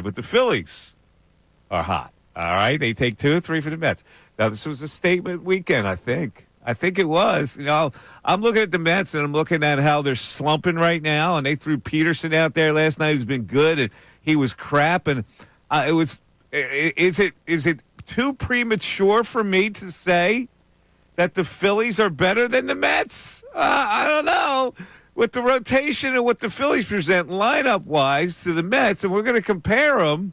but the Phillies are hot. All right, they take 2 or 3 for the Mets. Now, this was a statement weekend, I think. I think it was. I'm looking at the Mets, and I'm looking at how they're slumping right now, and they threw Peterson out there last night, who's been good, and he was crap. And is it too premature for me to say that the Phillies are better than the Mets? I don't know. With the rotation and what the Phillies present lineup-wise to the Mets, and we're going to compare them.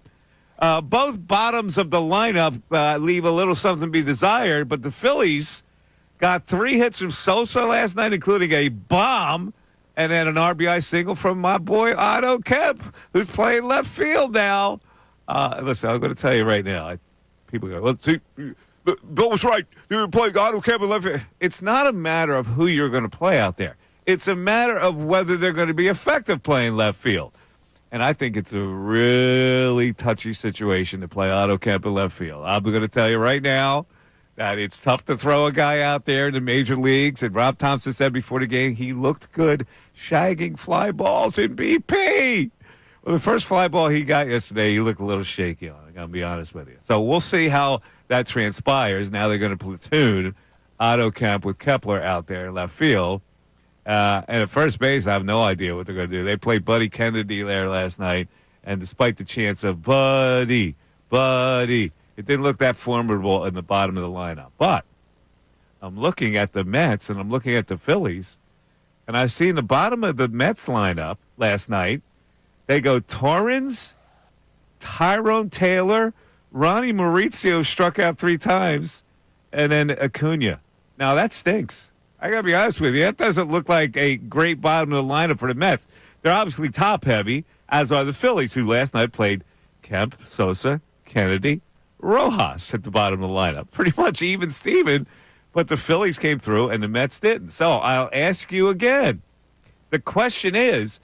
Both bottoms of the lineup leave a little something to be desired, but the Phillies got 3 hits from Sosa last night, including a bomb, and then an RBI single from my boy Otto Kemp, who's playing left field now. Listen, I'm going to tell you right now. People go, well, see, Bill was right. You were playing Otto Kemp in left field. It's not a matter of who you're going to play out there. It's a matter of whether they're going to be effective playing left field. And I think it's a really touchy situation to play Otto Kemp in left field. I'm going to tell you right now that it's tough to throw a guy out there in the major leagues. And Rob Thompson said before the game he looked good shagging fly balls in BP. Well, the first fly ball he got yesterday, he looked a little shaky on. I'm going to be honest with you. So we'll see how that transpires. Now they're going to platoon Otto Kemp with Kepler out there in left field. And at first base, I have no idea what they're going to do. They played Buddy Kennedy there last night, and despite the chance of Buddy, it didn't look that formidable in the bottom of the lineup. But I'm looking at the Mets, and I'm looking at the Phillies, and I see in the bottom of the Mets lineup last night, they go Torrens, Tyrone Taylor, Ronnie Mauricio struck out 3 times, and then Acuna. Now, that stinks. I got to be honest with you. That doesn't look like a great bottom of the lineup for the Mets. They're obviously top-heavy, as are the Phillies, who last night played Kemp, Sosa, Kennedy, Rojas at the bottom of the lineup. Pretty much even Steven, but the Phillies came through and the Mets didn't. So I'll ask you again. The question is,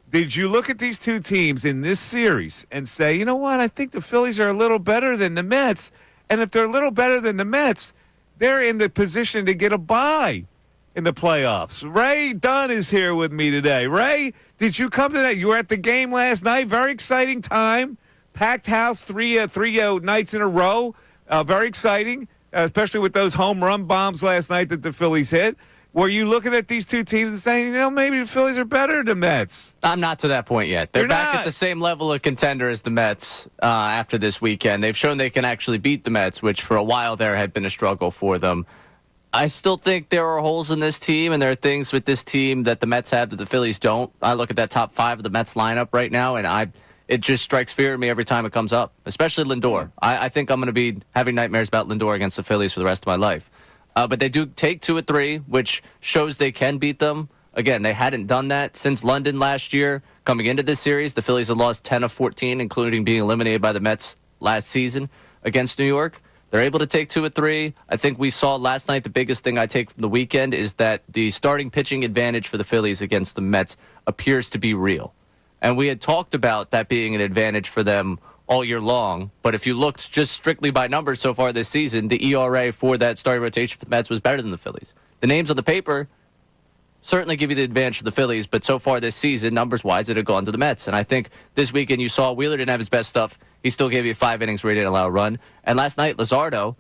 did you look at these 2 teams in this series and say, you know what, I think the Phillies are a little better than the Mets, and if they're a little better than the Mets, they're in the position to get a bye in the playoffs. Ray Dunn is here with me today. Ray, did you come to that? You were at the game last night. Very exciting time. Packed house, three nights in a row. Very exciting, especially with those home run bombs last night that the Phillies hit. Were you looking at these 2 teams and saying, maybe the Phillies are better than the Mets? I'm not to that point yet. They're back not at the same level of contender as the Mets after this weekend. They've shown they can actually beat the Mets, which for a while there had been a struggle for them. I still think there are holes in this team, and there are things with this team that the Mets have that the Phillies don't. I look at that top 5 of the Mets lineup right now, and it just strikes fear in me every time it comes up, especially Lindor. I think I'm going to be having nightmares about Lindor against the Phillies for the rest of my life. But they do take 2 or 3, which shows they can beat them. Again, they hadn't done that since London last year. Coming into this series, the Phillies had lost 10 of 14, including being eliminated by the Mets last season against New York. They're able to take 2 or 3. I think we saw last night the biggest thing I take from the weekend is that the starting pitching advantage for the Phillies against the Mets appears to be real. And we had talked about that being an advantage for them all year long. But if you looked just strictly by numbers so far this season, the ERA for that starting rotation for the Mets was better than the Phillies. The names on the paper certainly give you the advantage for the Phillies, but so far this season, numbers-wise, it had gone to the Mets. And I think this weekend you saw Wheeler didn't have his best stuff. He still gave you 5 innings where he didn't allow a run. And last night, Luzardo,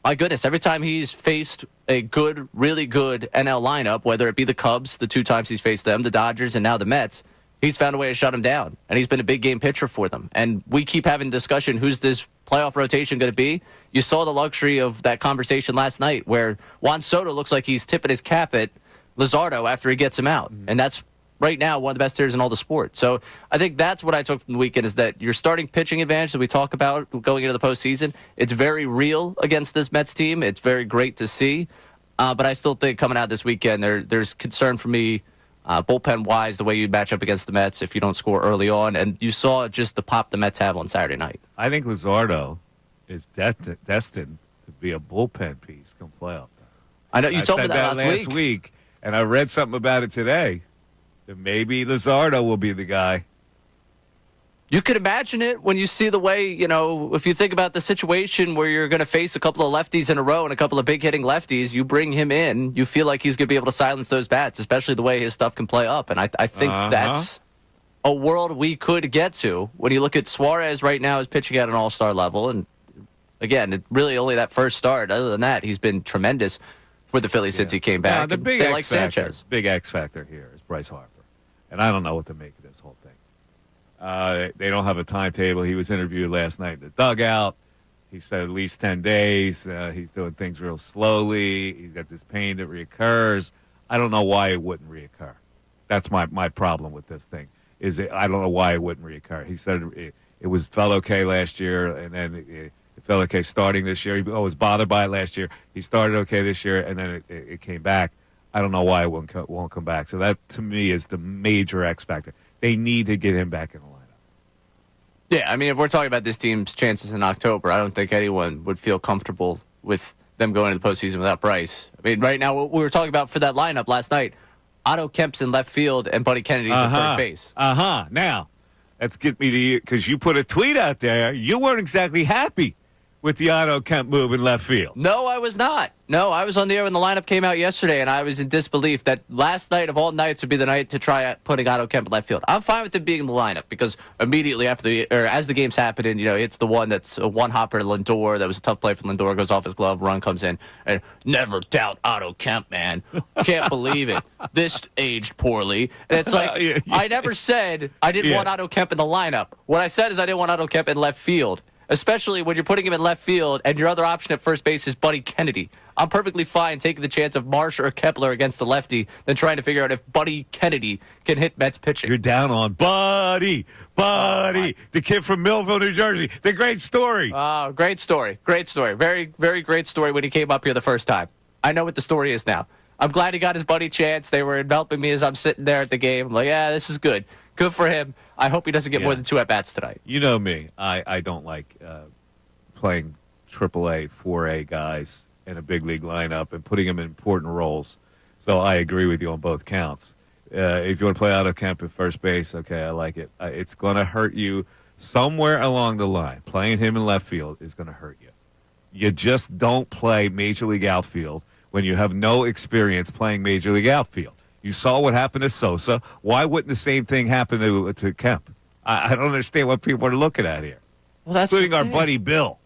my goodness, every time he's faced a good, really good NL lineup, whether it be the Cubs, the 2 times he's faced them, the Dodgers, and now the Mets, he's found a way to shut him down, and he's been a big game pitcher for them. And we keep having discussion, who's this playoff rotation going to be? You saw the luxury of that conversation last night where Juan Soto looks like he's tipping his cap at Luzardo after he gets him out. Mm-hmm. And that's right now one of the best hitters in all the sport. So I think that's what I took from the weekend is that your starting pitching advantage that we talk about going into the postseason, it's very real against this Mets team. It's very great to see. But I still think coming out this weekend, there's concern for me bullpen-wise, the way you match up against the Mets if you don't score early on. And you saw just the pop the Mets have on Saturday night. I think Luzardo is destined to be a bullpen piece come playoff time. I know you told me that last week, and I read something about it today. That maybe Luzardo will be the guy. You could imagine it when you see the way, if you think about the situation where you're going to face a couple of lefties in a row and a couple of big-hitting lefties, you bring him in, you feel like he's going to be able to silence those bats, especially the way his stuff can play up. And I think a world we could get to. When you look at Suarez right now is pitching at an all-star level, and again, really only that first start. Other than that, he's been tremendous for the Phillies since he came back. Yeah, the big they X like factor, Sanchez. big X factor here is Bryce Harper, and I don't know what to make of this whole thing. They don't have a timetable. He was interviewed last night in the dugout. He said at least 10 days. He's doing things real slowly. He's got this pain that reoccurs. I don't know why it wouldn't reoccur. That's my problem with this thing. I don't know why it wouldn't reoccur. He said it felt okay last year, and then it felt okay starting this year. He was bothered by it last year. He started okay this year, and then it came back. I don't know why it won't come back. So that, to me, is the major X factor. They need to get him back in the lineup. Yeah, I mean, if we're talking about this team's chances in October, I don't think anyone would feel comfortable with them going to the postseason without Bryce. I mean, right now, what we were talking about for that lineup last night, Otto Kemp's in left field and Buddy Kennedy's at first base. Now, let's get me to you, because you put a tweet out there. You weren't exactly happy with the Otto Kemp move in left field. No, I was not. No, I was on the air when the lineup came out yesterday, and I was in disbelief that last night of all nights would be the night to try putting Otto Kemp in left field. I'm fine with him being in the lineup because immediately as the game's happening, it's the one that's a one-hopper to Lindor. That was a tough play for Lindor. Goes off his glove, run comes in, and never doubt Otto Kemp, man. Can't believe it. This aged poorly. And it's like, I never said I didn't want Otto Kemp in the lineup. What I said is I didn't want Otto Kemp in left field. Especially when you're putting him in left field and your other option at first base is Buddy Kennedy. I'm perfectly fine taking the chance of Marsh or Kepler against the lefty than trying to figure out if Buddy Kennedy can hit Mets pitching. You're down on Buddy, the kid from Millville, New Jersey. The great story. Oh, great story. Great story. Very, very great story when he came up here the first time. I know what the story is now. I'm glad he got his buddy chance. They were enveloping me as I'm sitting there at the game. I'm like, yeah, this is good. Good for him. I hope he doesn't get more than 2 at-bats tonight. You know me. I don't like playing AAA, 4A guys in a big league lineup and putting them in important roles. So I agree with you on both counts. If you want to play Otto Kemp at first base, okay, I like it. It's going to hurt you somewhere along the line. Playing him in left field is going to hurt you. You just don't play Major League outfield when you have no experience playing Major League outfield. You saw what happened to Sosa. Why wouldn't the same thing happen to Kemp? I don't understand what people are looking at here, including our buddy Bill.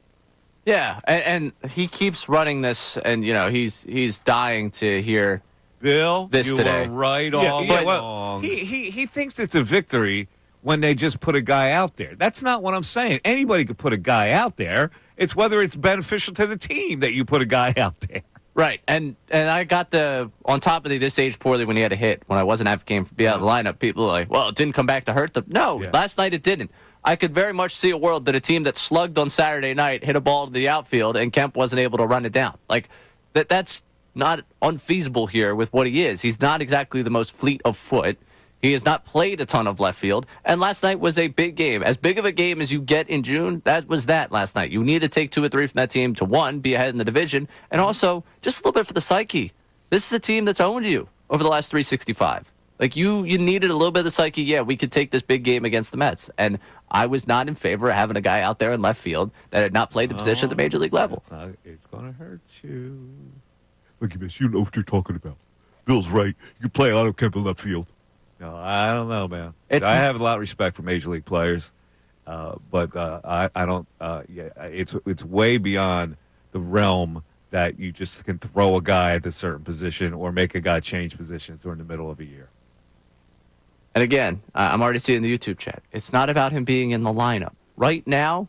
Yeah, and he keeps running this, and he's dying to hear Bill. This you today. were right all along. He thinks it's a victory when they just put a guy out there. That's not what I'm saying. Anybody could put a guy out there. It's whether it's beneficial to the team that you put a guy out there. Right, and I got on top of this aged poorly when he had a hit, when I wasn't advocating for being out of the lineup, people were like, well, it didn't come back to hurt them. No, last night it didn't. I could very much see a world that a team that slugged on Saturday night hit a ball to the outfield and Kemp wasn't able to run it down. Like, that's not unfeasible here with what he is. He's not exactly the most fleet of foot. He has not played a ton of left field, and last night was a big game. As big of a game as you get in June, that was that last night. You need to take 2 or 3 from that team to, 1, be ahead in the division, and also just a little bit for the psyche. This is a team that's owned you over the last 365. Like, you needed a little bit of the psyche. Yeah, we could take this big game against the Mets, and I was not in favor of having a guy out there in left field that had not played the position at the major league level. It's going to hurt you. Look at this. You know what you're talking about. Bill's right. You play Otto Kemp in left field. No, I don't know, man. I have a lot of respect for major league players, but I don't. It's way beyond the realm that you just can throw a guy at a certain position or make a guy change positions during the middle of a year. And again, I'm already seeing the YouTube chat. It's not about him being in the lineup right now.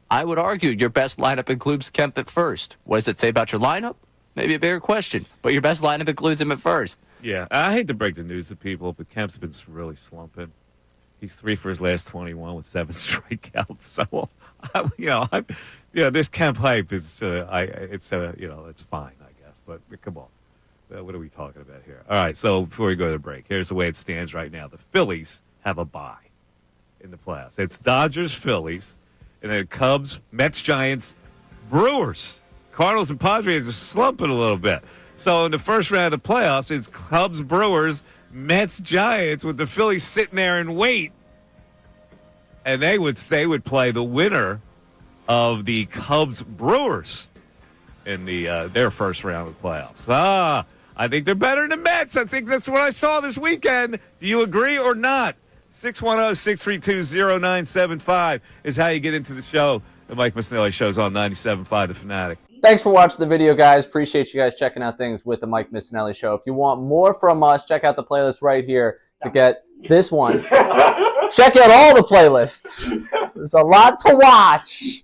I would argue your best lineup includes Kemp at first. What does it say about your lineup? Maybe a bigger question, but your best lineup includes him at first. Yeah, I hate to break the news to people, but Kemp's been really slumping. He's 3 for his last 21 with 7 strikeouts. So, this Kemp hype is, it's fine, I guess. But come on, what are we talking about here? All right, so before we go to the break, here's the way it stands right now. The Phillies have a bye in the playoffs. It's Dodgers, Phillies, and then Cubs, Mets, Giants, Brewers. Cardinals and Padres are slumping a little bit. So in the first round of playoffs, it's Cubs, Brewers, Mets, Giants, with the Phillies sitting there and wait. And they would play the winner of the Cubs, Brewers in their first round of playoffs. I think they're better than the Mets. I think that's what I saw this weekend. Do you agree or not? 610-632-0975 is how you get into the show. The Mike Missanelli Show's on 97.5 The Fanatic. Thanks for watching the video, guys. Appreciate you guys checking out things with the Mike Missanelli Show. If you want more from us, check out the playlist right here to get this one. Check out all the playlists. There's a lot to watch.